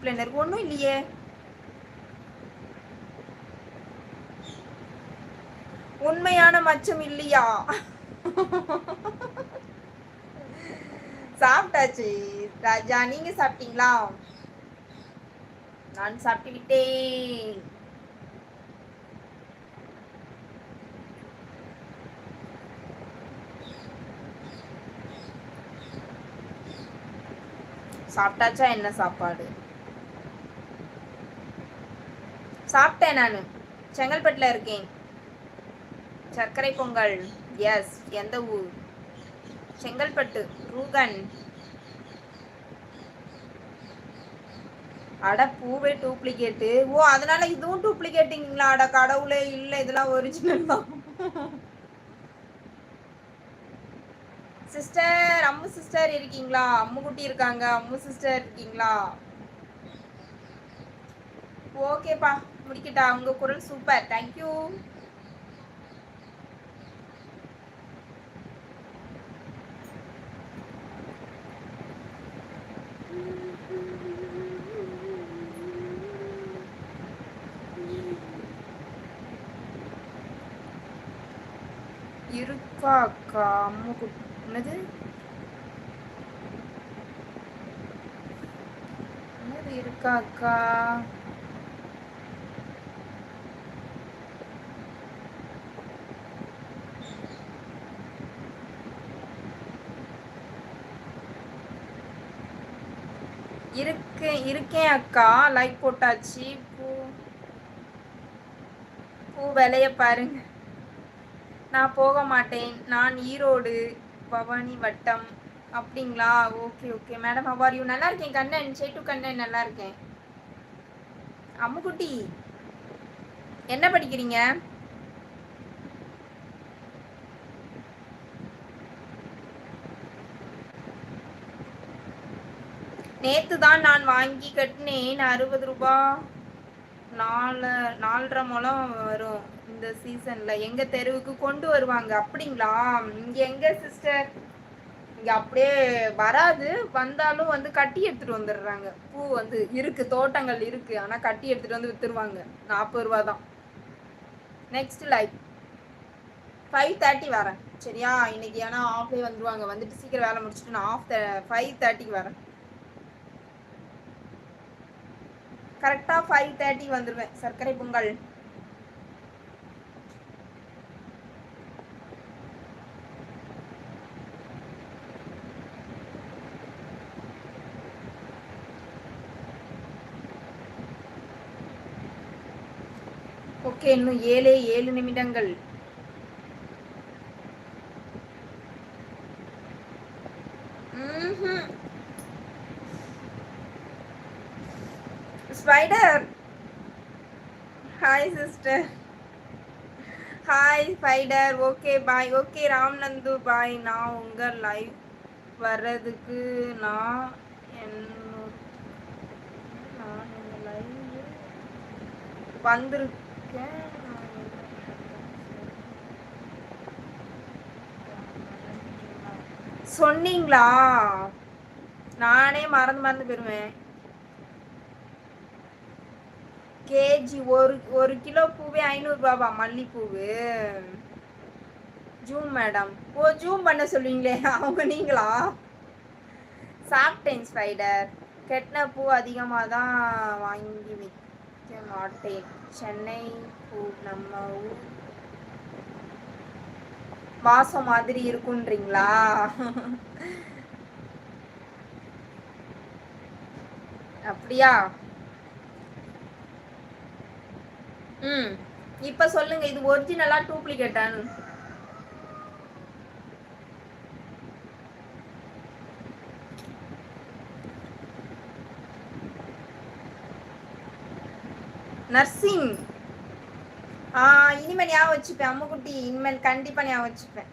இருக்கு ஒன்றும் இல்லையே. உண்மையான மச்சம் இல்லையா? சாப்பிட்டாச்சு ராஜா, நீங்க சாப்பிட்டீங்களா? நான் சாப்பிட்டு விட்டேன். சாப்பிட்டாச்சா? என்ன சாப்பாடு சாப்பிட்டேன்? நான் செங்கல்பட்டுல இருக்கேன். சர்க்கரை பொங்கல். எஸ். எந்த ஊர்? செங்கல்பட்டு ரூகன். அட பூவே டூப்ளிகேட்டு. ஓ, அதனால இதுவும் டூப்ளிகேட்டிங்களா? அட கடவுளே, இல்ல இதெல்லாம் ஒரிஜினல் தான். சிஸ்டர், அம்மு சிஸ்டர் இருக்கீங்களா? அம்மு குட்டி இருக்காங்க. அம்மு சிஸ்டர் இருக்கீங்களா? ஓகேப்பா, முடிக்கிட்டா? உங்க குரல் சூப்பர், தேங்க்யூ. இருக்கா அக்கா? அம்மு குட்டி என்னது என்னது இருக்கா அக்கா? இருக்கேன் அக்கா. லைக் போட்டாச்சு. பூ பூ விலைய பாருங்க. நான் போக மாட்டேன். நான் ஈரோடு பவானி வட்டம். அப்படிங்களா? Okay okay madam, how are you? நல்லா இருக்கேன் கண்ணன். சேட்டு கண்ணன் நல்லா இருக்கேன். அம்முக்குட்டி, என்ன படிக்கிறீங்க? நேத்து தான் நான் வாங்கி கட்டினேன். 60 ரூபா. 4.5 முழம் வரும் இந்த சீசன்ல. எங்க தெருவுக்கு கொண்டு வருவாங்க. அப்படிங்களா? இங்க எங்க சிஸ்டர், இங்க அப்படியே வராது. வந்தாலும் வந்து கட்டி எடுத்துட்டு வந்துடுறாங்க. பூ வந்து இருக்கு, தோட்டங்கள் இருக்கு, ஆனா கட்டி எடுத்துட்டு வந்து வித்துருவாங்க. 40 ரூபா தான். நெக்ஸ்ட் லைக் 5:30 வரேன் சரியா? இன்னைக்கு ஏன்னா ஆஃப்லேயே வந்துருவாங்க. வந்துட்டு சீக்கிரம் வேலை முடிச்சுட்டு நான் 5:30க்கு வரேன். கரெக்டா 5:30 வந்துருவேன். சர்க்கரை பொங்கல். ஓகே, இன்னும் 7 நிமிடங்கள். Spider, hi sister. Hi spider. Okay bye. Okay ராம்நந்து பாய். நான் உங்க லைவ் வர்றதுக்கு நான் லைவ் வந்திருக்கேன். சொன்னீங்களா? நானே மறந்து போயிருவேன். கேஜி ஒரு கிலோ பூவே 500 ரூபாவா? மல்லிப்பூவு. Zoom madam. ஓ, ஜூம் பண்ண சொல்லுவீங்களே அவங்க நீங்களா? சாப்பிட்டேன் ஸ்பைடர். கெட்டின பூ அதிகமாக தான் வாங்கி விற்க மாட்டேன். சென்னை பூ நம்ம ஊர் வாசம் மாதிரி இருக்குன்றீங்களா? அப்படியா? இப்ப சொல்லுங்க, இது ஒரிஜினலா டூப்ளிகேட்டான்னு? நர்சிங். இனிமேல் ஞாபகம் வச்சுப்பேன் அம்முக்குட்டி. இனிமேல் கண்டிப்பா ஞாபகம் வச்சுப்பேன்.